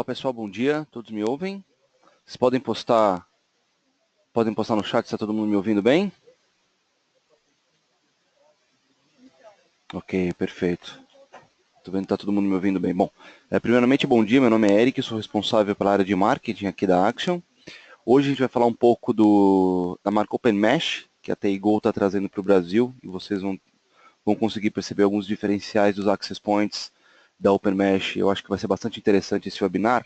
pessoal, bom dia. Todos me ouvem? Vocês podem postar no chat se está todo mundo me ouvindo bem? Ok, perfeito. Estou vendo que está todo mundo me ouvindo bem. Bom, primeiramente, bom dia. Meu nome é Eric, sou responsável pela área de marketing aqui da Action. Hoje a gente vai falar um pouco da marca OpenMesh, que a TIGO está trazendo para o Brasil, e vocês vão conseguir perceber alguns diferenciais dos access points da OpenMesh. Eu acho que vai ser bastante interessante esse webinar.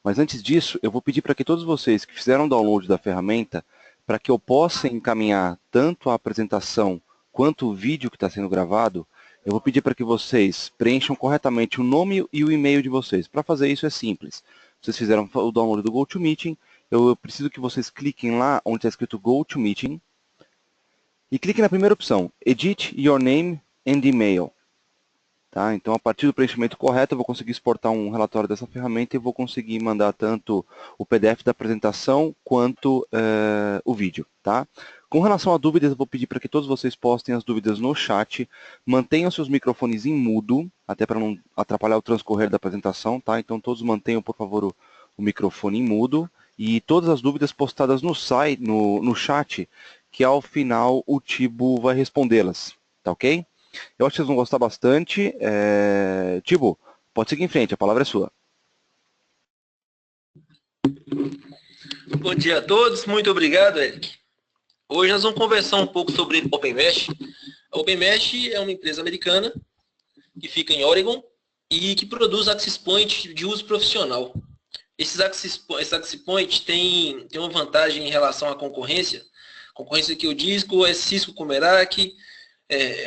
Mas antes disso, eu vou pedir para que todos vocês que fizeram download da ferramenta, para que eu possa encaminhar tanto a apresentação quanto o vídeo que está sendo gravado, eu vou pedir para que vocês preencham corretamente o nome e o e-mail de vocês. Para fazer isso é simples. Vocês fizeram o download do GoToMeeting, eu preciso que vocês cliquem lá onde está escrito GoToMeeting e cliquem na primeira opção, Edit Your Name and Email. Tá? Então, a partir do preenchimento correto, eu vou conseguir exportar um relatório dessa ferramenta e vou conseguir mandar tanto o PDF da apresentação quanto o vídeo. Tá? Com relação a dúvidas, eu vou pedir para que todos vocês postem as dúvidas no chat, mantenham seus microfones em mudo, até para não atrapalhar o transcorrer da apresentação. Tá? Então, todos mantenham, por favor, o microfone em mudo e todas as dúvidas postadas no site, no chat, que ao final o Tibo vai respondê-las. Tá ok? Eu acho que vocês vão gostar bastante. Tibo, pode seguir em frente, a palavra é sua. Bom dia a todos, muito obrigado, Eric. Hoje nós vamos conversar um pouco sobre OpenMesh. A OpenMesh é uma empresa americana que fica em Oregon e que produz access point de uso profissional. Esses access point têm uma vantagem em relação à concorrência. A concorrência que eu digo é Cisco com Meraki,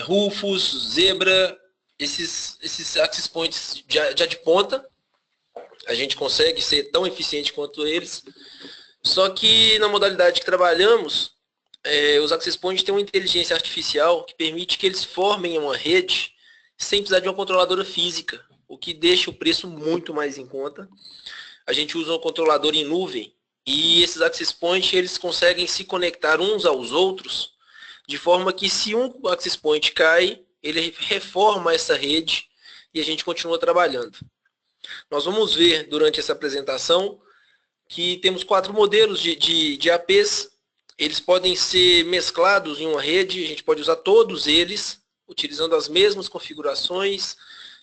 Rufus, Zebra, esses access points já de ponta. A gente consegue ser tão eficiente quanto eles. Só que na modalidade que trabalhamos, os access points têm uma inteligência artificial que permite que eles formem uma rede sem precisar de uma controladora física, o que deixa o preço muito mais em conta. A gente usa um controlador em nuvem e esses access points eles conseguem se conectar uns aos outros de forma que se um access point cai, ele reforma essa rede e a gente continua trabalhando. Nós vamos ver durante essa apresentação que temos 4 modelos de APs. Eles podem ser mesclados em uma rede, a gente pode usar todos eles, utilizando as mesmas configurações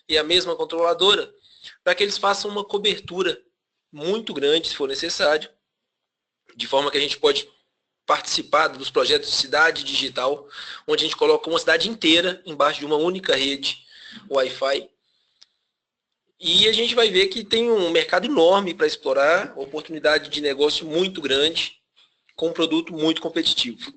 e a mesma controladora, para que eles façam uma cobertura muito grande, se for necessário, de forma que a gente pode participar dos projetos de cidade digital, onde a gente coloca uma cidade inteira embaixo de uma única rede Wi-Fi. E a gente vai ver que tem um mercado enorme para explorar, oportunidade de negócio muito grande, com um produto muito competitivo.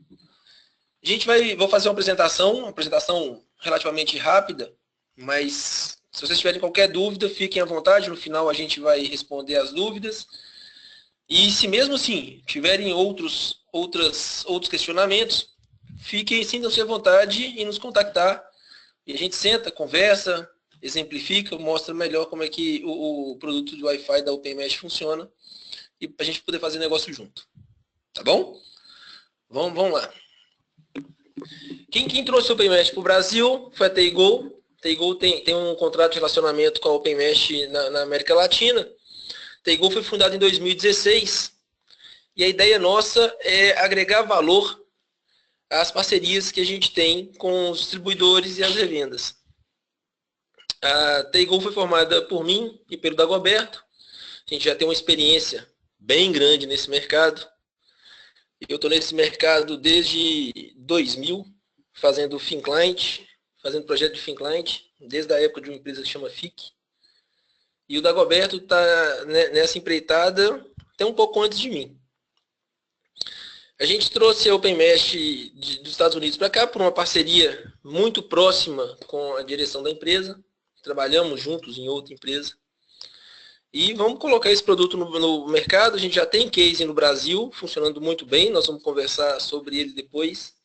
Vou fazer uma apresentação relativamente rápida, mas se vocês tiverem qualquer dúvida, fiquem à vontade, no final a gente vai responder as dúvidas. E se mesmo assim tiverem outros questionamentos, sintam-se à vontade em nos contactar. E a gente senta, conversa, exemplifica, mostra melhor como é que o produto de Wi-Fi da OpenMesh funciona e para a gente poder fazer negócio junto. Tá bom? Vamos lá. Quem trouxe o OpenMesh para o Brasil foi a TIGO. A TIGO tem um contrato de relacionamento com a OpenMesh na América Latina. A TIGO foi fundada em 2016 e a ideia nossa é agregar valor às parcerias que a gente tem com os distribuidores e as revendas. A TIGO foi formada por mim e pelo Dagoberto. A gente já tem uma experiência bem grande nesse mercado. Eu estou nesse mercado desde 2000, fazendo FinClient, fazendo projeto de FinClient, desde a época de uma empresa que chama FIC. E o Dagoberto está nessa empreitada até um pouco antes de mim. A gente trouxe a OpenMesh dos Estados Unidos para cá por uma parceria muito próxima com a direção da empresa. Trabalhamos juntos em outra empresa. E vamos colocar esse produto no mercado. A gente já tem case no Brasil, funcionando muito bem. Nós vamos conversar sobre ele depois.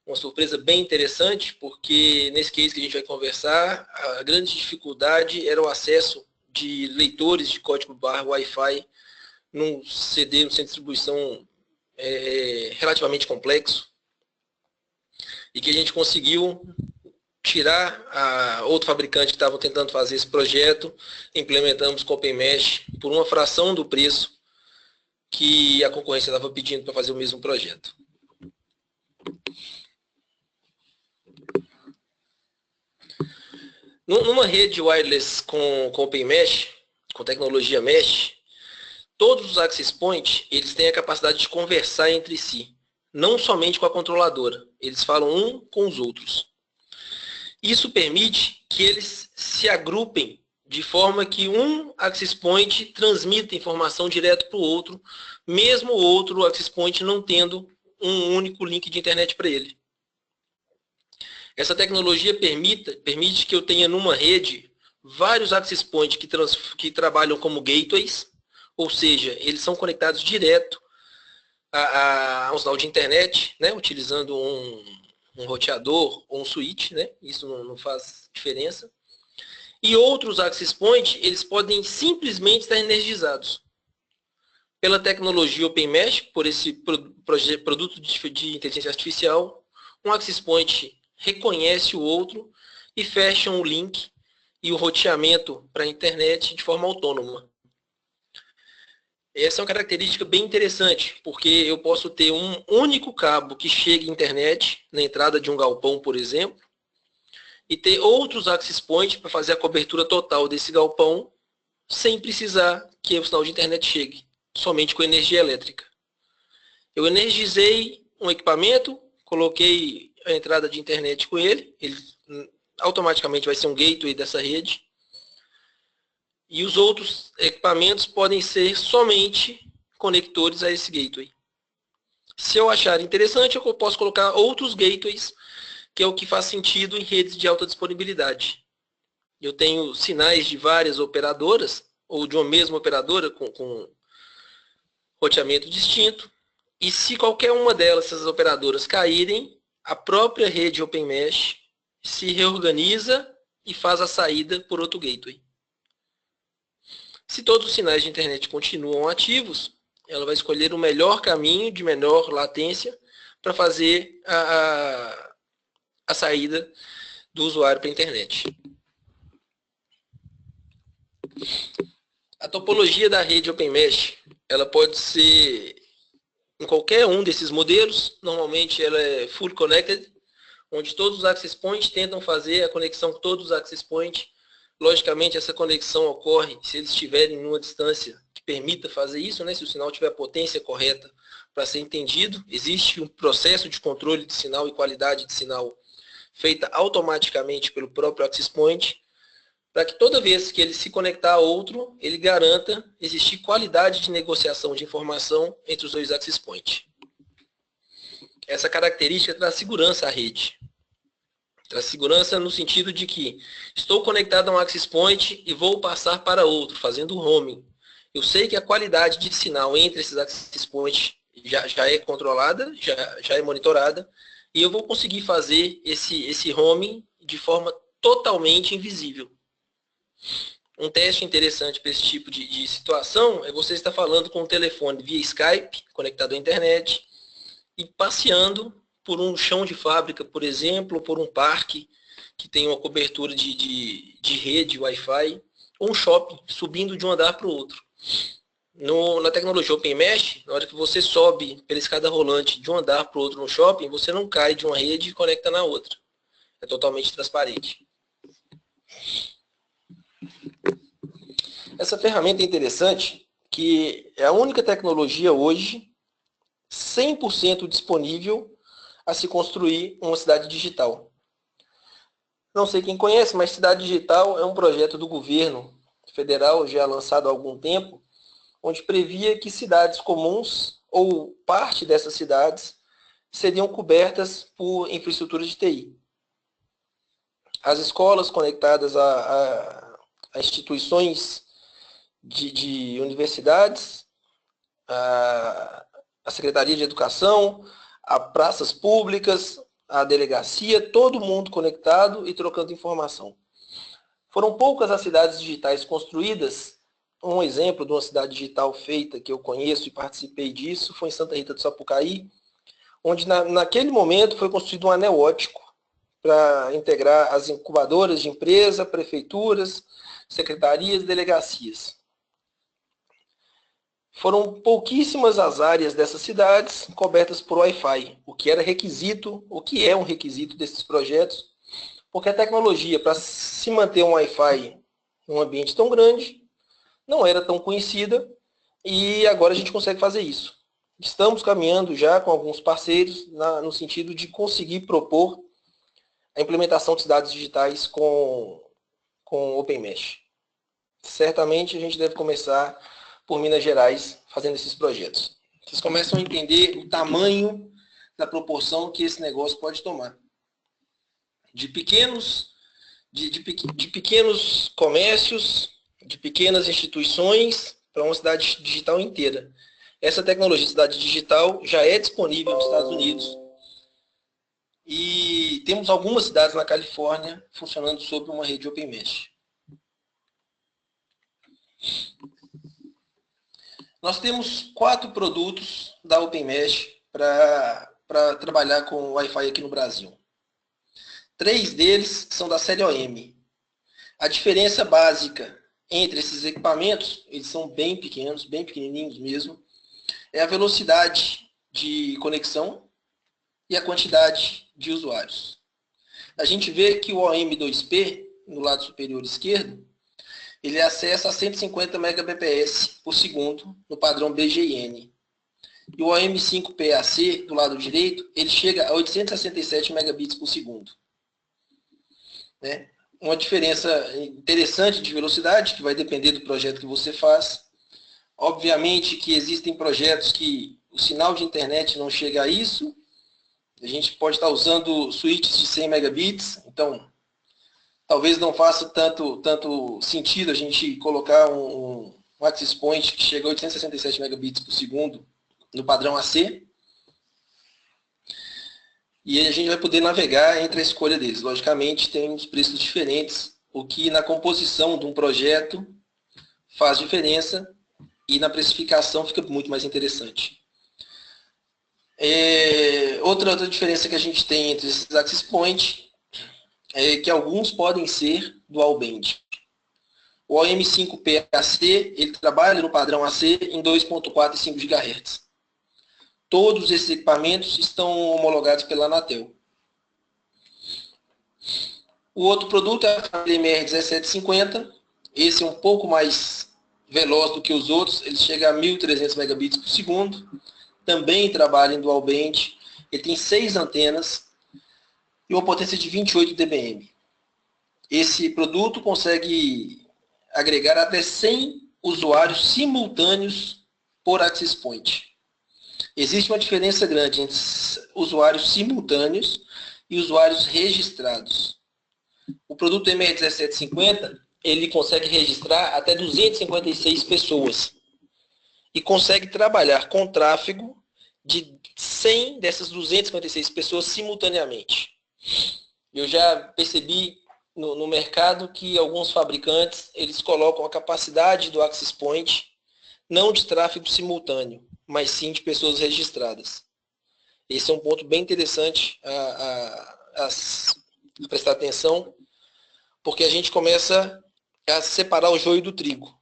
Uma surpresa bem interessante, porque nesse case que a gente vai conversar, a grande dificuldade era o acesso de leitores de código barra Wi-Fi num CD, num centro de distribuição relativamente complexo. E que a gente conseguiu tirar outro fabricante que estava tentando fazer esse projeto, implementamos com o OpenMesh por uma fração do preço que a concorrência estava pedindo para fazer o mesmo projeto. Numa rede wireless com OpenMesh, com tecnologia Mesh, todos os access points, eles têm a capacidade de conversar entre si, não somente com a controladora, eles falam um com os outros. Isso permite que eles se agrupem de forma que um access point transmita informação direto para o outro, mesmo o outro access point não tendo um único link de internet para ele. Essa tecnologia permite que eu tenha numa rede vários access points que trabalham como gateways, ou seja, eles são conectados direto a um sinal de internet, né, utilizando um roteador ou um switch, né, isso não faz diferença. E outros access points, eles podem simplesmente estar energizados. Pela tecnologia OpenMesh, por esse produto de inteligência artificial, um access point reconhece o outro e fecha o link e o roteamento para a internet de forma autônoma. Essa é uma característica bem interessante, porque eu posso ter um único cabo que chegue à internet, na entrada de um galpão, por exemplo, e ter outros access points para fazer a cobertura total desse galpão, sem precisar que o sinal de internet chegue, somente com energia elétrica. Eu energizei um equipamento, coloquei a entrada de internet com ele automaticamente vai ser um gateway dessa rede, e os outros equipamentos podem ser somente conectores a esse gateway. Se eu achar interessante, eu posso colocar outros gateways, que é o que faz sentido em redes de alta disponibilidade. Eu tenho sinais de várias operadoras, ou de uma mesma operadora com roteamento distinto, e se qualquer uma delas, essas operadoras, caírem, a própria rede OpenMesh se reorganiza e faz a saída por outro gateway. Se todos os sinais de internet continuam ativos, ela vai escolher o melhor caminho de menor latência para fazer a saída do usuário para a internet. A topologia da rede OpenMesh, ela pode ser em qualquer um desses modelos. Normalmente ela é full connected, onde todos os access points tentam fazer a conexão com todos os access points. Logicamente, essa conexão ocorre se eles estiverem em uma distância que permita fazer isso, né? Se o sinal tiver a potência correta para ser entendido. Existe um processo de controle de sinal e qualidade de sinal feita automaticamente pelo próprio access point, para que toda vez que ele se conectar a outro, ele garanta existir qualidade de negociação de informação entre os dois access points. Essa característica traz segurança à rede. Traz segurança no sentido de que estou conectado a um access point e vou passar para outro, fazendo roaming. Eu sei que a qualidade de sinal entre esses access points já é controlada, já é monitorada, e eu vou conseguir fazer esse roaming de forma totalmente invisível. Um teste interessante para esse tipo de situação é você estar falando com o telefone via Skype, conectado à internet, e passeando por um chão de fábrica, por exemplo, ou por um parque que tem uma cobertura de rede Wi-Fi, ou um shopping, subindo de um andar para o outro. Na tecnologia OpenMesh, na hora que você sobe pela escada rolante de um andar para o outro no shopping, você não cai de uma rede e conecta na outra. É totalmente transparente. Essa ferramenta é interessante, que é a única tecnologia hoje 100% disponível a se construir uma cidade digital. Não sei quem conhece, mas Cidade Digital é um projeto do governo federal, já lançado há algum tempo, onde previa que cidades comuns, ou parte dessas cidades, seriam cobertas por infraestrutura de TI. As escolas conectadas a instituições de universidades, a Secretaria de Educação, a praças públicas, a delegacia, todo mundo conectado e trocando informação. Foram poucas as cidades digitais construídas. Um exemplo de uma cidade digital feita que eu conheço e participei disso foi em Santa Rita do Sapucaí, onde naquele momento foi construído um anel óptico para integrar as incubadoras de empresa, prefeituras, secretarias e delegacias. Foram pouquíssimas as áreas dessas cidades cobertas por Wi-Fi, o que é um requisito desses projetos, porque a tecnologia, para se manter um Wi-Fi em um ambiente tão grande, não era tão conhecida, e agora a gente consegue fazer isso. Estamos caminhando já com alguns parceiros no sentido de conseguir propor a implementação de cidades digitais com OpenMesh. Certamente a gente deve começar por Minas Gerais fazendo esses projetos. Vocês começam a entender o tamanho da proporção que esse negócio pode tomar. De pequenos comércios, de pequenas instituições, para uma cidade digital inteira. Essa tecnologia de cidade digital já é disponível nos Estados Unidos. E temos algumas cidades na Califórnia funcionando sobre uma rede OpenMesh. Nós temos 4 produtos da OpenMesh para trabalhar com Wi-Fi aqui no Brasil. 3 deles são da série OM. A diferença básica entre esses equipamentos, eles são bem pequenos, bem pequenininhos mesmo, é a velocidade de conexão e a quantidade de usuários. A gente vê que o OM2P, no lado superior esquerdo, ele acessa a 150 Mbps por segundo no padrão BGN. E o OM5PAC, do lado direito, ele chega a 867 megabits por segundo. Né? Uma diferença interessante de velocidade, que vai depender do projeto que você faz. Obviamente que existem projetos que o sinal de internet não chega a isso. A gente pode estar usando switches de 100 megabits, então talvez não faça tanto sentido a gente colocar um access point que chega a 867 megabits por segundo no padrão AC. E a gente vai poder navegar entre a escolha deles. Logicamente, tem uns preços diferentes, o que na composição de um projeto faz diferença e na precificação fica muito mais interessante. Outra diferença que a gente tem entre esses access points é que alguns podem ser dual band. O OM5PAC, ele trabalha no padrão AC em 2.4 e 5 GHz. Todos esses equipamentos estão homologados pela Anatel. O outro produto é a família MR1750. Esse é um pouco mais veloz do que os outros. Ele chega a 1.300 megabits por segundo. Também trabalha em dual band. Ele tem 6 antenas e uma potência de 28 dBm. Esse produto consegue agregar até 100 usuários simultâneos por access point. Existe uma diferença grande entre usuários simultâneos e usuários registrados. O produto MR1750, ele consegue registrar até 256 pessoas e consegue trabalhar com tráfego de 100 dessas 256 pessoas simultaneamente. Eu já percebi no mercado que alguns fabricantes, eles colocam a capacidade do access point não de tráfego simultâneo, mas sim de pessoas registradas. Esse é um ponto bem interessante a prestar atenção, porque a gente começa a separar o joio do trigo.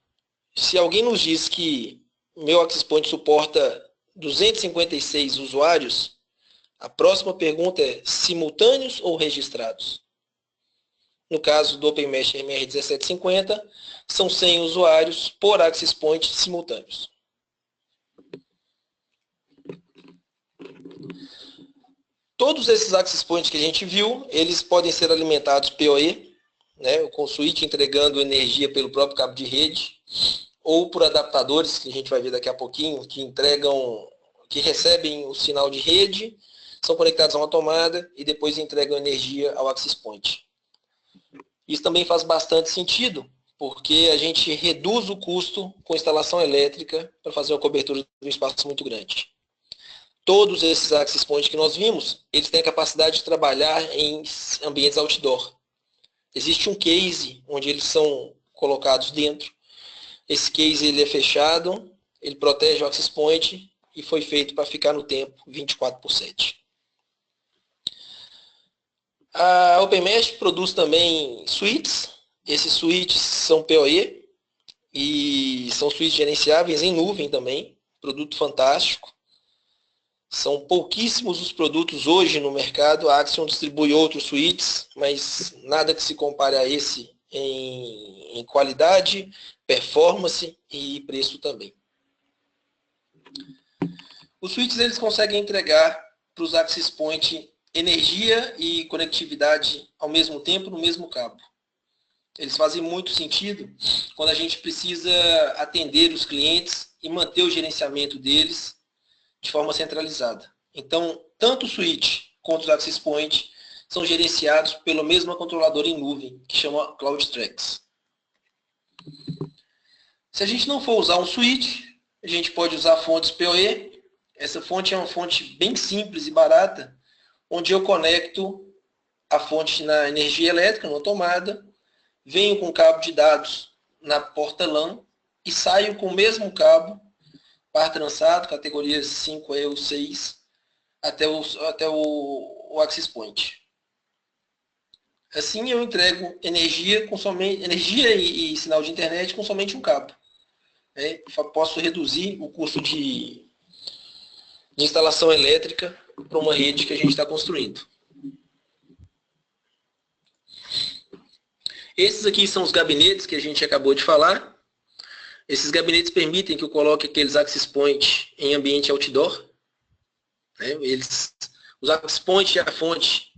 Se alguém nos diz que meu access point suporta 256 usuários, a próxima pergunta é simultâneos ou registrados? No caso do OpenMesh MR1750, são 100 usuários por access point simultâneos. Todos esses access points que a gente viu, eles podem ser alimentados PoE, né, com o switch entregando energia pelo próprio cabo de rede, ou por adaptadores, que a gente vai ver daqui a pouquinho, que recebem o sinal de rede, são conectados a uma tomada e depois entregam energia ao access point. Isso também faz bastante sentido, porque a gente reduz o custo com instalação elétrica para fazer uma cobertura de um espaço muito grande. Todos esses access points que nós vimos, eles têm a capacidade de trabalhar em ambientes outdoor. Existe um case onde eles são colocados dentro. Esse case ele é fechado, ele protege o access point e foi feito para ficar no tempo 24/7. A OpenMesh produz também suítes. Esses suítes são PoE e são suítes gerenciáveis em nuvem também. Produto fantástico. São pouquíssimos os produtos hoje no mercado. A Axiom distribui outros suítes, mas nada que se compare a esse em qualidade, performance e preço também. Os suítes eles conseguem entregar para os Access Point energia e conectividade ao mesmo tempo no mesmo cabo. Eles fazem muito sentido quando a gente precisa atender os clientes e manter o gerenciamento deles de forma centralizada. Então, tanto o switch quanto os Access Point são gerenciados pelo mesmo controlador em nuvem, que chama CloudTrax. Se a gente não for usar um switch, a gente pode usar fontes PoE. Essa fonte é uma fonte bem simples e barata, onde eu conecto a fonte na energia elétrica, numa tomada, venho com cabo de dados na porta LAN e saio com o mesmo cabo, par trançado, categorias 5E ou 6, até o Access Point. Assim eu entrego energia e sinal de internet com somente um cabo. Posso reduzir o custo de instalação elétrica para uma rede que a gente está construindo. Esses aqui são os gabinetes que a gente acabou de falar. Esses gabinetes permitem que eu coloque aqueles Access Point em ambiente outdoor. Os Access Point e a fonte,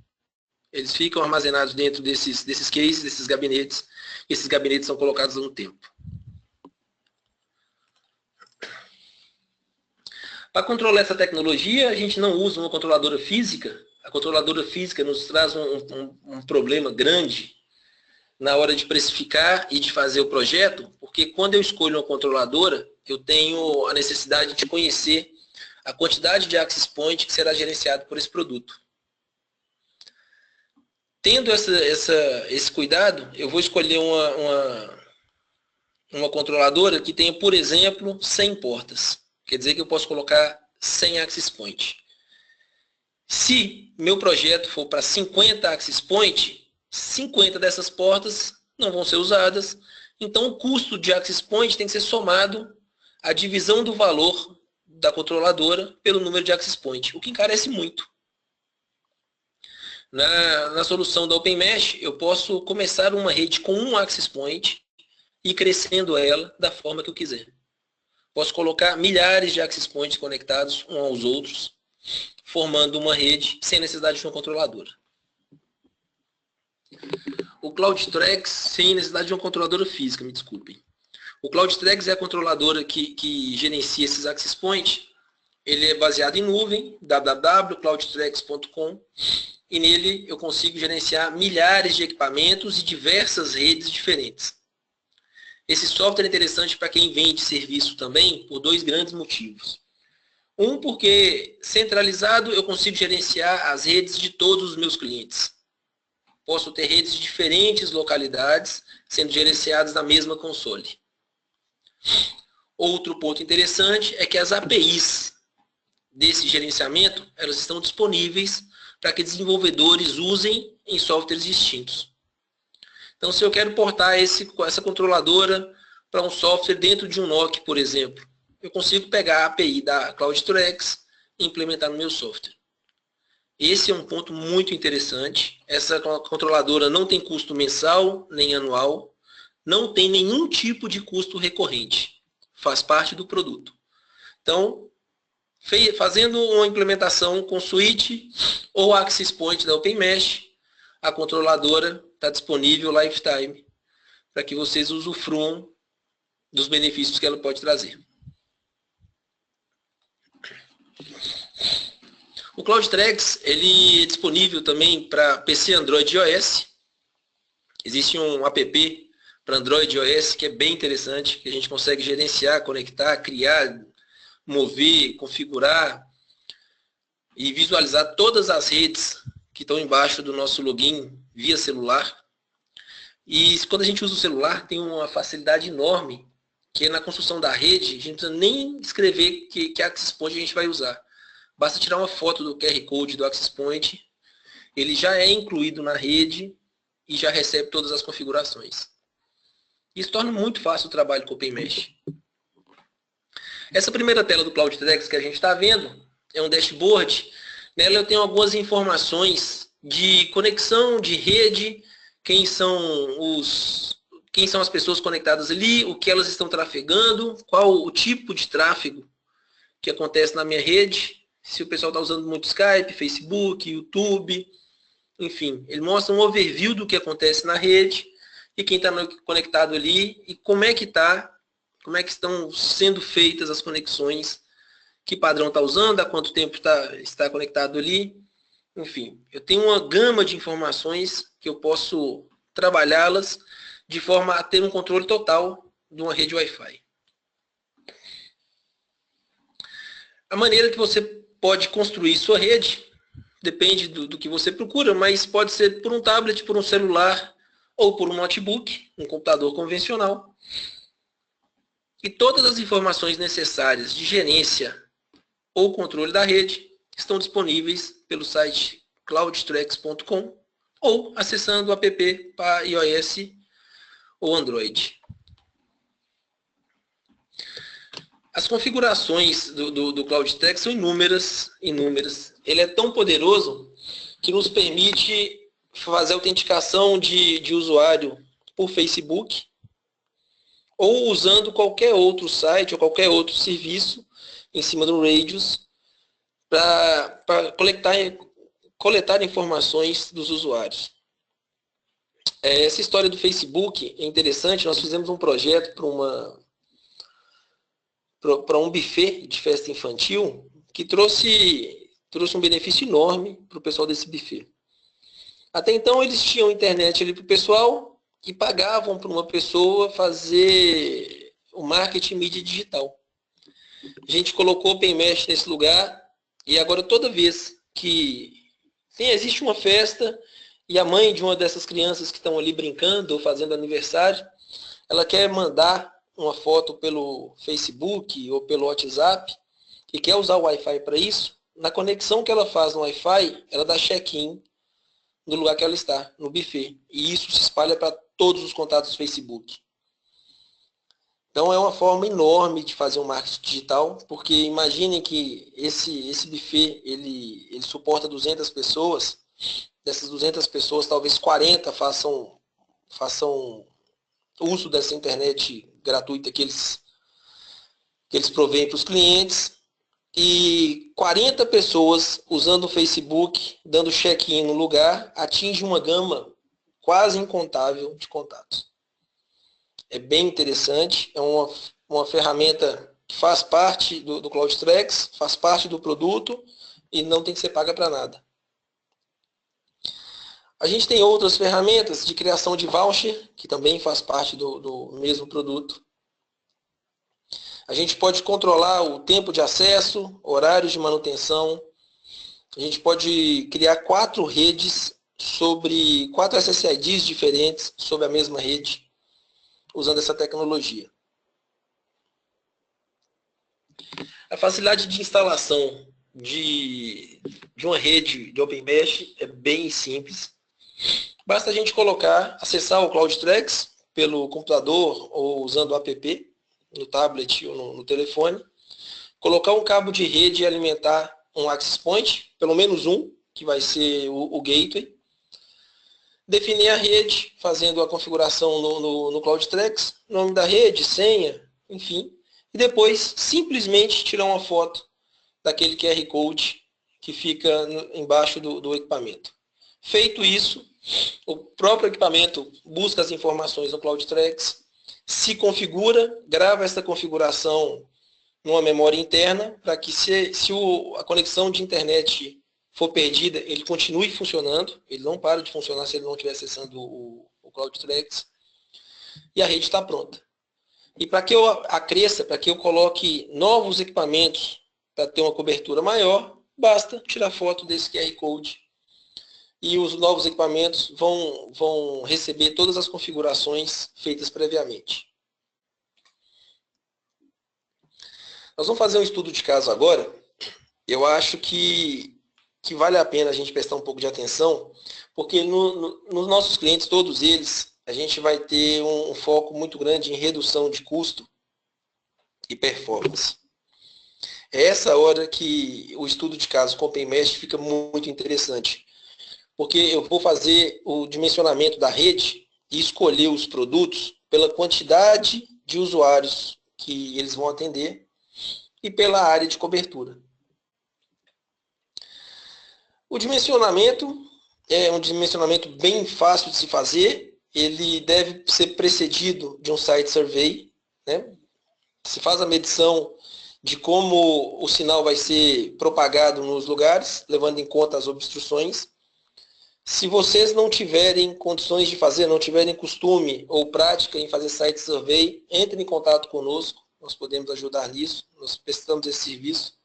eles ficam armazenados dentro desses cases, desses gabinetes. Esses gabinetes são colocados no tempo. Para controlar essa tecnologia, a gente não usa uma controladora física. A controladora física nos traz um problema grande na hora de precificar e de fazer o projeto, porque quando eu escolho uma controladora, eu tenho a necessidade de conhecer a quantidade de Access Point que será gerenciado por esse produto. Tendo esse cuidado, eu vou escolher uma controladora que tenha, por exemplo, 100 portas. Quer dizer que eu posso colocar 100 Access Point. Se meu projeto for para 50 Access Point, 50 dessas portas não vão ser usadas. Então, o custo de Access Point tem que ser somado à divisão do valor da controladora pelo número de Access Point, o que encarece muito. Na solução da OpenMesh, eu posso começar uma rede com um Access Point e ir crescendo ela da forma que eu quiser. Posso colocar milhares de Access Points conectados uns aos outros, formando uma rede sem necessidade de uma controladora. O CloudTrax, sem necessidade de uma controladora física, me desculpem. O CloudTrax é a controladora que gerencia esses Access Points. Ele é baseado em nuvem, www.cloudtrax.com, e nele eu consigo gerenciar milhares de equipamentos e diversas redes diferentes. Esse software é interessante para quem vende serviço também, por dois grandes motivos. Um, porque centralizado eu consigo gerenciar as redes de todos os meus clientes. Posso ter redes de diferentes localidades sendo gerenciadas na mesma console. Outro ponto interessante é que as APIs desse gerenciamento, elas estão disponíveis para que desenvolvedores usem em softwares distintos. Então, se eu quero portar essa controladora para um software dentro de um NOC, por exemplo, eu consigo pegar a API da CloudTrax e implementar no meu software. Esse é um ponto muito interessante. Essa controladora não tem custo mensal nem anual, não tem nenhum tipo de custo recorrente. Faz parte do produto. Então, fazendo uma implementação com Switch ou Access Point da OpenMesh, a controladora está disponível lifetime para que vocês usufruam dos benefícios que ela pode trazer. O CloudTrax ele é disponível também para PC, Android e iOS. Existe um app para Android e iOS que é bem interessante, que a gente consegue gerenciar, conectar, criar, mover, configurar e visualizar todas as redes que estão embaixo do nosso login via celular. E quando a gente usa o celular, tem uma facilidade enorme, que é na construção da rede, a gente não precisa nem escrever que Access Point a gente vai usar. Basta tirar uma foto do QR Code do Access Point ele já é incluído na rede e já recebe todas as configurações. Isso torna muito fácil o trabalho com o OpenMesh. Essa primeira tela do CloudTrex que a gente está vendo é um dashboard. Nela eu tenho algumas informações de conexão, de rede, quem são as pessoas conectadas ali, o que elas estão trafegando, qual o tipo de tráfego que acontece na minha rede, se o pessoal está usando muito Skype, Facebook, YouTube, enfim. Ele mostra um overview do que acontece na rede e quem está conectado ali e como é que estão sendo feitas as conexões, que padrão está usando, há quanto tempo está conectado ali. Enfim, eu tenho uma gama de informações que eu posso trabalhá-las de forma a ter um controle total de uma rede Wi-Fi. A maneira que você pode construir sua rede depende do que você procura, mas pode ser por um tablet, por um celular ou por um notebook, um computador convencional. E todas as informações necessárias de gerência ou controle da rede estão disponíveis pelo site cloudtrex.com ou acessando o app para iOS ou Android. As configurações do CloudTrex são inúmeras. Ele é tão poderoso que nos permite fazer autenticação de usuário por Facebook ou usando qualquer outro site ou qualquer outro serviço em cima do Radius para coletar informações dos usuários. Essa história do Facebook é interessante. Nós fizemos um projeto para um buffet de festa infantil que trouxe um benefício enorme para o pessoal desse buffet. Até então eles tinham internet ali para o pessoal e pagavam para uma pessoa fazer o marketing mídia digital. A gente colocou o OpenMesh nesse lugar e agora toda vez que existe uma festa e a mãe de uma dessas crianças que estão ali brincando ou fazendo aniversário, ela quer mandar uma foto pelo Facebook ou pelo WhatsApp e quer usar o Wi-Fi para isso, na conexão que ela faz no Wi-Fi, ela dá check-in no lugar que ela está, no buffet. E isso se espalha para todos os contatos do Facebook. Então é uma forma enorme de fazer um marketing digital, porque imaginem que esse buffet ele suporta 200 pessoas. Dessas 200 pessoas, talvez 40 façam uso dessa internet gratuita que eles provêm para os clientes, e 40 pessoas usando o Facebook, dando check-in no lugar, atinge uma gama quase incontável de contatos. É bem interessante, é uma ferramenta que faz parte do CloudTrex, faz parte do produto e não tem que ser paga para nada. A gente tem outras ferramentas de criação de voucher, que também faz parte do mesmo produto. A gente pode controlar o tempo de acesso, horários de manutenção. A gente pode criar 4 redes sobre 4 SSIDs diferentes sobre a mesma rede, usando essa tecnologia. A facilidade de instalação de uma rede de OpenMesh é bem simples. Basta a gente acessar o CloudTrex pelo computador ou usando o app, no tablet ou no telefone, colocar um cabo de rede e alimentar um access point, pelo menos um, que vai ser o gateway, definir a rede, fazendo a configuração no CloudTrex, nome da rede, senha, enfim, e depois simplesmente tirar uma foto daquele QR Code que fica embaixo do equipamento. Feito isso, o próprio equipamento busca as informações no CloudTrex, se configura, grava essa configuração numa memória interna, para que se a conexão de internet for perdida, ele continue funcionando, ele não para de funcionar se ele não estiver acessando o CloudTrex, e a rede está pronta. E para que eu acresça, para que eu coloque novos equipamentos para ter uma cobertura maior, basta tirar foto desse QR Code e os novos equipamentos vão receber todas as configurações feitas previamente. Nós vamos fazer um estudo de caso agora. Eu acho que que vale a pena a gente prestar um pouco de atenção, porque nos nossos clientes, todos eles, a gente vai ter um foco muito grande em redução de custo e performance. É essa hora que o estudo de caso com o OpenMesh fica muito interessante, porque eu vou fazer o dimensionamento da rede e escolher os produtos pela quantidade de usuários que eles vão atender e pela área de cobertura. O dimensionamento é um dimensionamento bem fácil de se fazer, ele deve ser precedido de um site survey, né? Se faz a medição de como o sinal vai ser propagado nos lugares, levando em conta as obstruções. Se vocês não tiverem condições de fazer, não tiverem costume ou prática em fazer site survey, entrem em contato conosco, nós podemos ajudar nisso, nós prestamos esse serviço.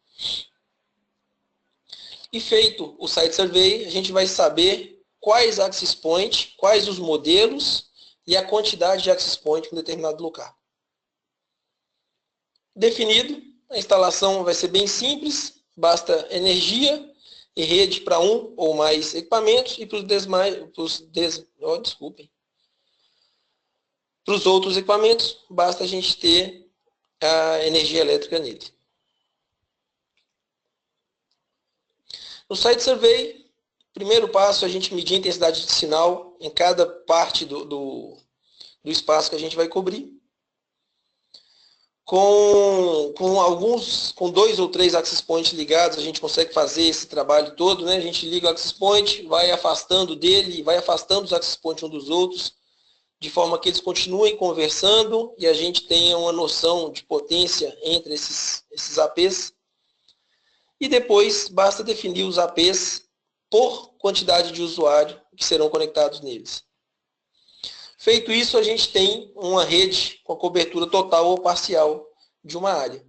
E feito o site survey, a gente vai saber quais access points, quais os modelos e a quantidade de access points em um determinado local. Definido, a instalação vai ser bem simples, basta energia e rede para um ou mais equipamentos e para os outros equipamentos, basta a gente ter a energia elétrica nele. No site survey, primeiro passo é a gente medir a intensidade de sinal em cada parte do espaço que a gente vai cobrir. Com 2 ou 3 access points ligados, a gente consegue fazer esse trabalho todo, né? A gente liga o access point, vai afastando dele, vai afastando os access points um dos outros, de forma que eles continuem conversando e a gente tenha uma noção de potência entre esses APs. E depois, basta definir os APs por quantidade de usuário que serão conectados neles. Feito isso, a gente tem uma rede com a cobertura total ou parcial de uma área.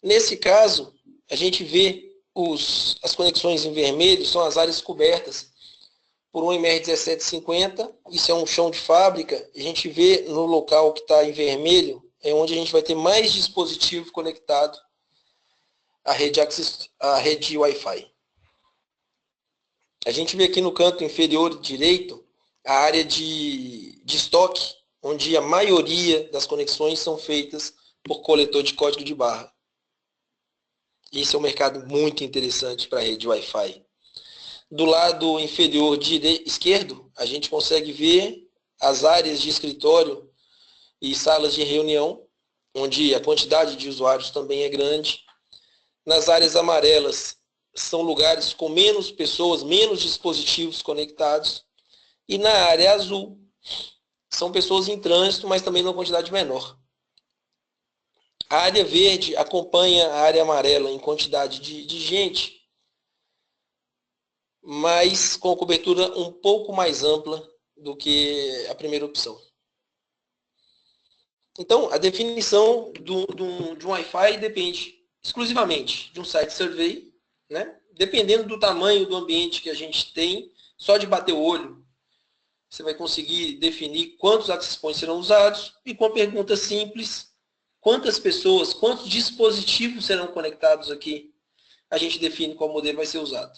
Nesse caso, a gente vê as conexões em vermelho, são as áreas cobertas por um MR1750, isso é um chão de fábrica, a gente vê no local que está em vermelho, é onde a gente vai ter mais dispositivo conectado à rede Wi-Fi. A gente vê aqui no canto inferior direito a área de estoque, onde a maioria das conexões são feitas por coletor de código de barra. Esse é um mercado muito interessante para a rede Wi-Fi. Do lado inferior esquerdo, a gente consegue ver as áreas de escritório e salas de reunião, onde a quantidade de usuários também é grande. Nas áreas amarelas, são lugares com menos pessoas, menos dispositivos conectados. E na área azul, são pessoas em trânsito, mas também numa quantidade menor. A área verde acompanha a área amarela em quantidade de gente, mas com cobertura um pouco mais ampla do que a primeira opção. Então, a definição de um Wi-Fi depende exclusivamente de um site survey, né? Dependendo do tamanho do ambiente que a gente tem, só de bater o olho, você vai conseguir definir quantos access points serão usados e com a pergunta simples, quantas pessoas, quantos dispositivos serão conectados aqui, a gente define qual modelo vai ser usado.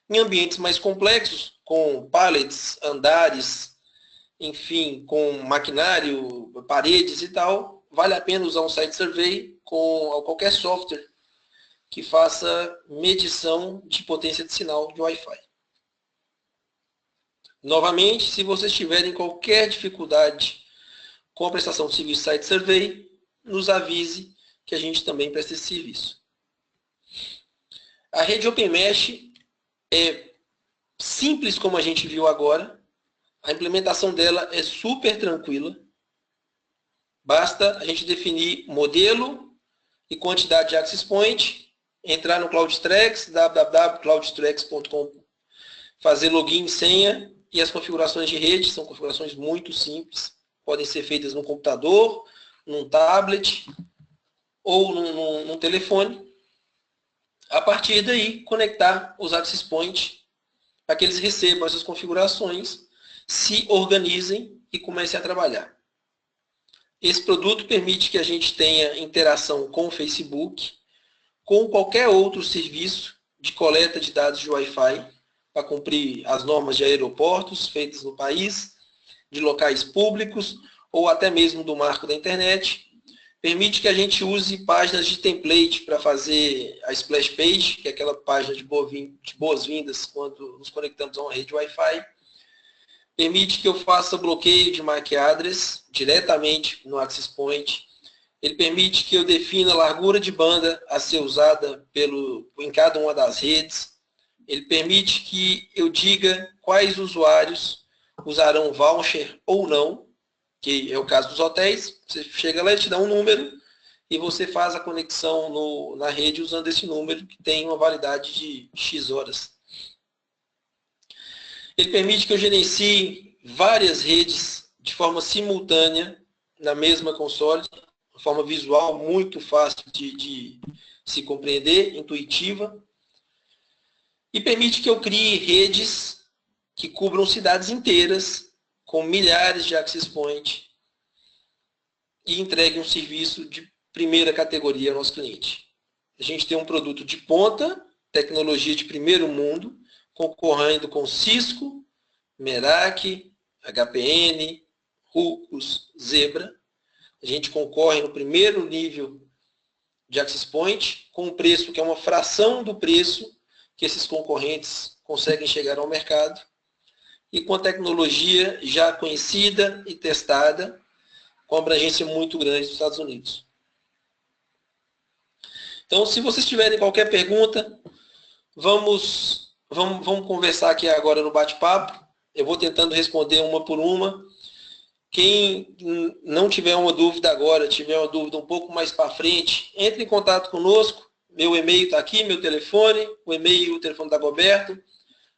Em ambientes mais complexos, com pallets, andares, enfim, com maquinário, paredes e tal, vale a pena usar um site survey com qualquer software que faça medição de potência de sinal de Wi-Fi. Novamente, se vocês tiverem qualquer dificuldade com a prestação de serviço site survey, nos avise que a gente também presta esse serviço. A rede OpenMesh é simples como a gente viu agora. A implementação dela é super tranquila. Basta a gente definir modelo e quantidade de access point, entrar no CloudStrex, www.cloudstrex.com, fazer login e senha, e as configurações de rede são configurações muito simples. Podem ser feitas no computador, num tablet ou num telefone. A partir daí, conectar os access points para que eles recebam essas configurações, se organizem e comecem a trabalhar. Esse produto permite que a gente tenha interação com o Facebook, com qualquer outro serviço de coleta de dados de Wi-Fi para cumprir as normas de aeroportos feitas no país, de locais públicos ou até mesmo do marco da internet. Permite que a gente use páginas de template para fazer a splash page, que é aquela página de boas-vindas quando nos conectamos a uma rede Wi-Fi. Permite que eu faça bloqueio de MAC address diretamente no Access Point. Ele permite que eu defina a largura de banda a ser usada em cada uma das redes. Ele permite que eu diga quais usuários usarão voucher ou não, que é o caso dos hotéis. Você chega lá e te dá um número e você faz a conexão na rede usando esse número que tem uma validade de X horas. Ele permite que eu gerencie várias redes de forma simultânea na mesma console, de forma visual muito fácil de se compreender, intuitiva. E permite que eu crie redes que cubram cidades inteiras, com milhares de access points, e entregue um serviço de primeira categoria ao nosso cliente. A gente tem um produto de ponta, tecnologia de primeiro mundo, concorrendo com Cisco, Meraki, HPN, Ruckus, Zebra. A gente concorre no primeiro nível de access point, com um preço que é uma fração do preço que esses concorrentes conseguem chegar ao mercado, e com a tecnologia já conhecida e testada, com abrangência muito grande nos Estados Unidos. Então, se vocês tiverem qualquer pergunta, vamos conversar aqui agora no bate-papo. Eu vou tentando responder uma por uma. Quem não tiver uma dúvida agora, tiver uma dúvida um pouco mais para frente, entre em contato conosco. Meu e-mail está aqui, meu telefone, o e-mail e o telefone está aberto.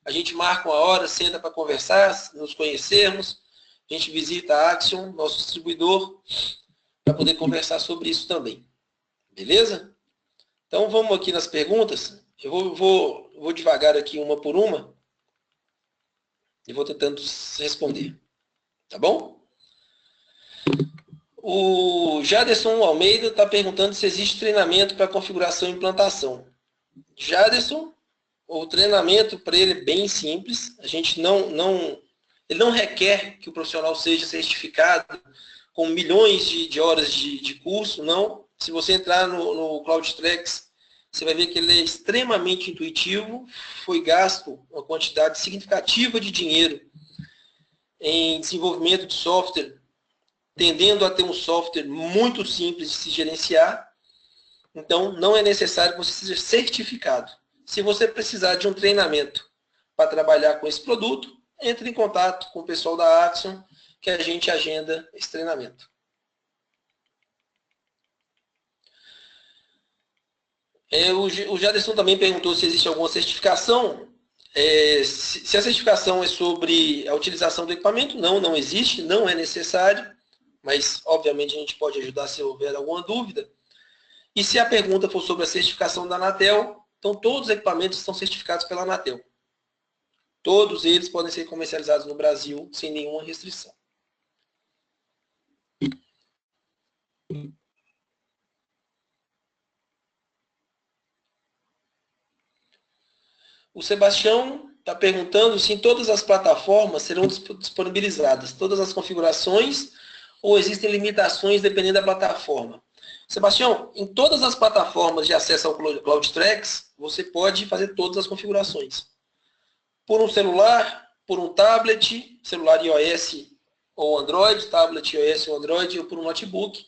A gente marca uma hora, senta para conversar, nos conhecermos. A gente visita a Axiom, nosso distribuidor, para poder conversar sobre isso também. Beleza? Então vamos aqui nas perguntas. Eu vou devagar aqui uma por uma e vou tentando responder. Tá bom? O Jaderson Almeida está perguntando se existe treinamento para configuração e implantação. Jaderson, o treinamento para ele é bem simples. A gente ele não requer que o profissional seja certificado com milhões de horas de curso, não. Se você entrar no CloudTrex, você vai ver que ele é extremamente intuitivo. Foi gasto uma quantidade significativa de dinheiro em desenvolvimento de software, tendendo a ter um software muito simples de se gerenciar. Então, não é necessário que você seja certificado. Se você precisar de um treinamento para trabalhar com esse produto, entre em contato com o pessoal da Axiom, que a gente agenda esse treinamento. O Jaderson também perguntou se existe alguma certificação. Se a certificação é sobre a utilização do equipamento, não existe, não é necessário, mas obviamente a gente pode ajudar se houver alguma dúvida. E se a pergunta for sobre a certificação da Anatel, então todos os equipamentos estão certificados pela Anatel. Todos eles podem ser comercializados no Brasil sem nenhuma restrição. O Sebastião está perguntando se em todas as plataformas serão disponibilizadas todas as configurações ou existem limitações dependendo da plataforma. Sebastião, em todas as plataformas de acesso ao CloudTrex, você pode fazer todas as configurações. Por um celular, por um tablet, celular iOS ou Android, tablet iOS ou Android, ou por um notebook,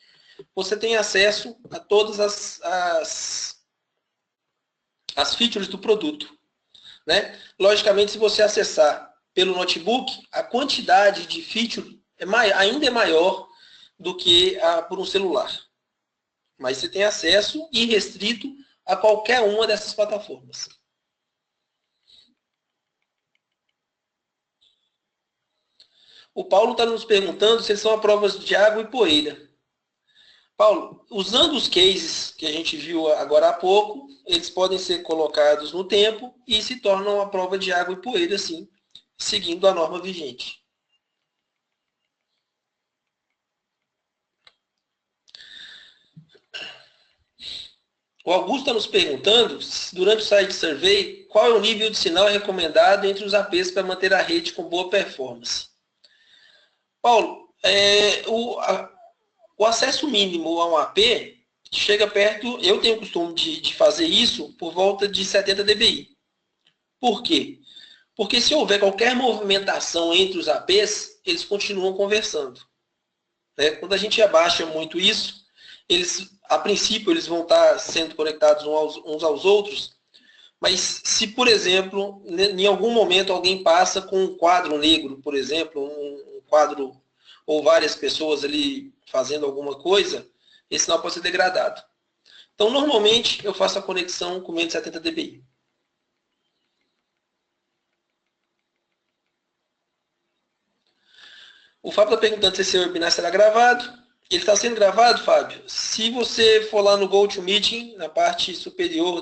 você tem acesso a todas as features do produto. Né? Logicamente, se você acessar pelo notebook, a quantidade de feature ainda é maior do que por um celular. Mas você tem acesso irrestrito a qualquer uma dessas plataformas. O Paulo está nos perguntando se são a provas de água e poeira. Paulo, usando os cases que a gente viu agora há pouco, eles podem ser colocados no tempo e se tornam a prova de água e poeira, sim, seguindo a norma vigente. O Augusto está nos perguntando, durante o site survey, qual é o nível de sinal recomendado entre os APs para manter a rede com boa performance. Paulo, o acesso mínimo a um AP chega perto, eu tenho o costume de fazer isso por volta de 70 dBi. Por quê? Porque se houver qualquer movimentação entre os APs, eles continuam conversando. Né? Quando a gente abaixa muito isso, a princípio eles vão estar sendo conectados uns aos outros, mas se, por exemplo, em algum momento alguém passa com um quadro negro, por exemplo, um quadro ou várias pessoas ali fazendo alguma coisa, esse sinal pode ser degradado. Então, normalmente, eu faço a conexão com menos de 70 dBi. O Fábio está perguntando se esse webinar será gravado. Ele está sendo gravado, Fábio. Se você for lá no GoToMeeting, na parte superior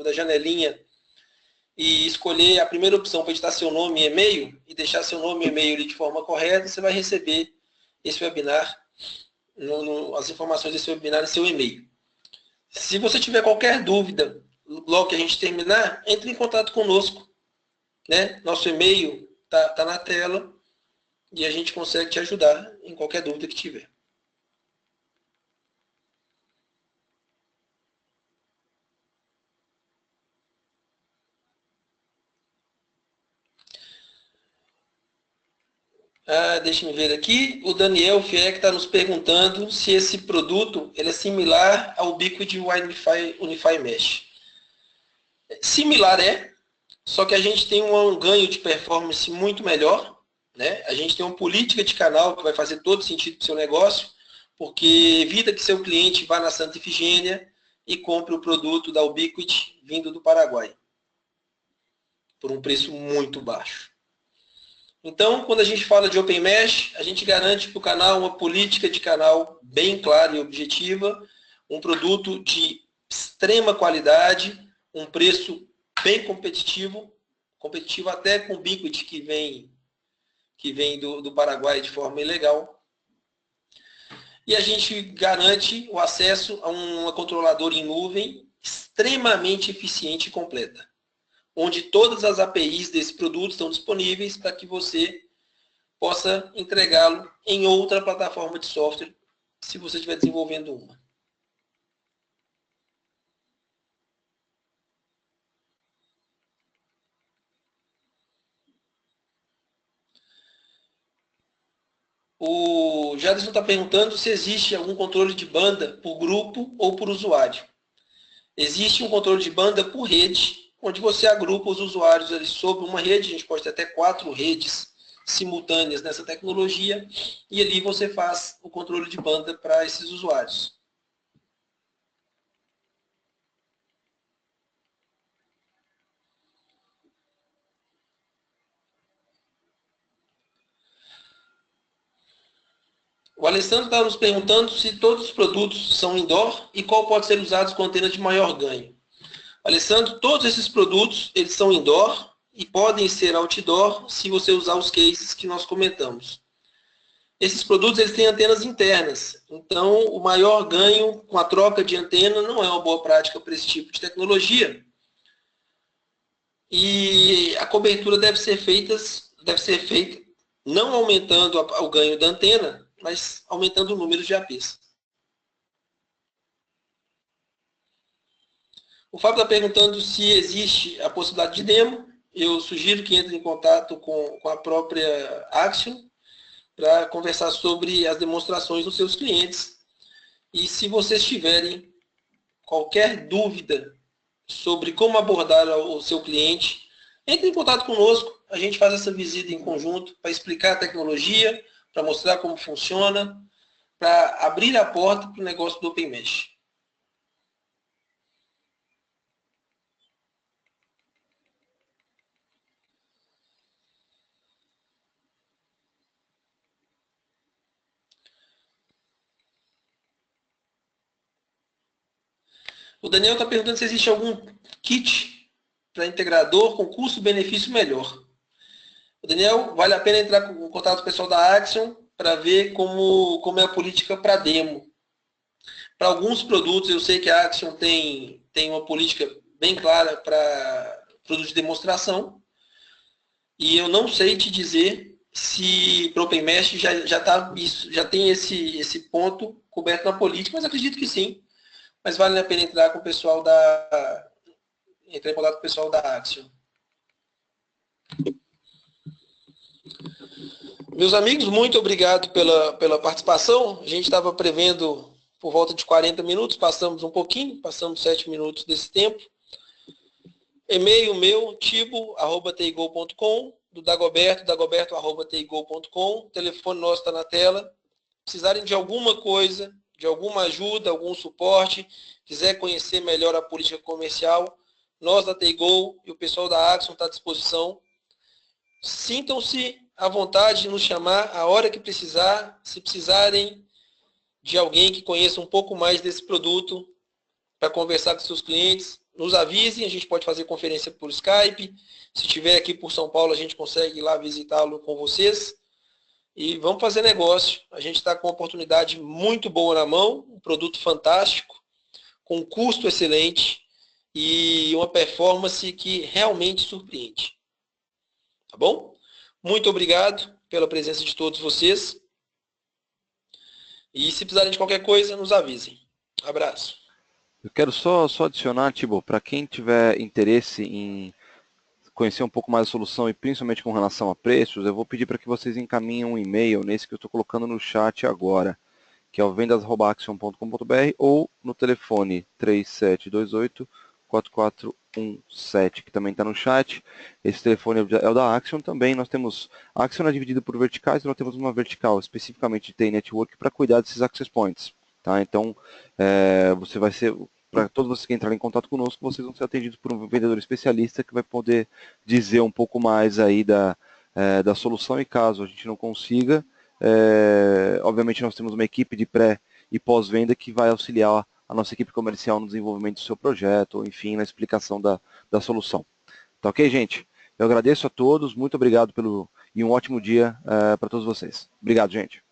da janelinha, e escolher a primeira opção para editar seu nome e e-mail, e deixar seu nome e e-mail ali de forma correta, você vai receber esse webinar, as informações desse webinar em seu e-mail. Se você tiver qualquer dúvida, logo que a gente terminar, entre em contato conosco. Né? Nosso e-mail está na tela e a gente consegue te ajudar em qualquer dúvida que tiver. Deixa-me ver aqui. O Daniel Fieck está nos perguntando se esse produto ele é similar ao Ubiquiti Unify Mesh. Similar só que a gente tem um ganho de performance muito melhor. Né? A gente tem uma política de canal que vai fazer todo sentido para o seu negócio, porque evita que seu cliente vá na Santa Ifigênia e compre o produto da Ubiquiti vindo do Paraguai, por um preço muito baixo. Então, quando a gente fala de Open Mesh, a gente garante para o canal uma política de canal bem clara e objetiva, um produto de extrema qualidade, um preço bem competitivo até com o Ubiquiti que vem do Paraguai de forma ilegal. E a gente garante o acesso a uma controladora em nuvem extremamente eficiente e completa, onde todas as APIs desse produto estão disponíveis para que você possa entregá-lo em outra plataforma de software, se você estiver desenvolvendo uma. O Jadson está perguntando se existe algum controle de banda por grupo ou por usuário. Existe um controle de banda por rede, onde você agrupa os usuários ali sobre uma rede, a gente pode ter até 4 redes simultâneas nessa tecnologia, e ali você faz o controle de banda para esses usuários. O Alessandro está nos perguntando se todos os produtos são indoor e qual pode ser usado com antena de maior ganho. Alessandro, todos esses produtos eles são indoor e podem ser outdoor se você usar os cases que nós comentamos. Esses produtos eles têm antenas internas, então o maior ganho com a troca de antena não é uma boa prática para esse tipo de tecnologia. E a cobertura deve ser feita não aumentando o ganho da antena, mas aumentando o número de APs. O Fábio está perguntando se existe a possibilidade de demo. Eu sugiro que entre em contato com a própria Axiom para conversar sobre as demonstrações dos seus clientes. E se vocês tiverem qualquer dúvida sobre como abordar o seu cliente, entre em contato conosco. A gente faz essa visita em conjunto para explicar a tecnologia, para mostrar como funciona, para abrir a porta para o negócio do Open Mesh. O Daniel está perguntando se existe algum kit para integrador com custo-benefício melhor. O Daniel, vale a pena entrar em contato com o pessoal da Axiom para ver como é a política para demo. Para alguns produtos, eu sei que a Axiom tem tem uma política bem clara para produto de demonstração. E eu não sei te dizer se para o Open Mesh já tem esse ponto coberto na política, mas acredito que sim. Mas vale a pena entrar com o pessoal entrar em contato com o pessoal da Axiom. Meus amigos, muito obrigado pela participação. A gente estava prevendo por volta de 40 minutos, passamos um pouquinho, passamos 7 minutos desse tempo. E-mail meu, tibo@teigol.com, do Dagoberto, dagoberto@teigol.com. O telefone nosso está na tela. Precisarem de alguma coisa, de alguma ajuda, algum suporte, quiser conhecer melhor a política comercial, nós da Teigol e o pessoal da Axiom está à disposição. Sintam-se à vontade de nos chamar a hora que precisar. Se precisarem de alguém que conheça um pouco mais desse produto para conversar com seus clientes, nos avisem, a gente pode fazer conferência por Skype. Se estiver aqui por São Paulo, a gente consegue ir lá visitá-lo com vocês. E vamos fazer negócio. A gente está com uma oportunidade muito boa na mão, um produto fantástico, com um custo excelente e uma performance que realmente surpreende. Tá bom? Muito obrigado pela presença de todos vocês. E se precisarem de qualquer coisa, nos avisem. Abraço. Eu quero só adicionar, Tibo, para quem tiver interesse em conhecer um pouco mais a solução e principalmente com relação a preços, eu vou pedir para que vocês encaminhem um e-mail nesse que eu estou colocando no chat agora, que é o vendas@axiom.com.br ou no telefone 3728-4417, que também está no chat. Esse telefone é o da Axiom também. Nós temos, a Axiom é dividida por verticais, nós temos uma vertical especificamente de TI Network para cuidar desses access points. Tá? Então, você vai ser, para todos vocês que entrarem em contato conosco, vocês vão ser atendidos por um vendedor especialista que vai poder dizer um pouco mais aí da solução, e caso a gente não consiga, obviamente nós temos uma equipe de pré e pós-venda que vai auxiliar a nossa equipe comercial no desenvolvimento do seu projeto, ou enfim, na explicação da solução. Tá ok, gente? Eu agradeço a todos, muito obrigado e um ótimo dia para todos vocês. Obrigado, gente.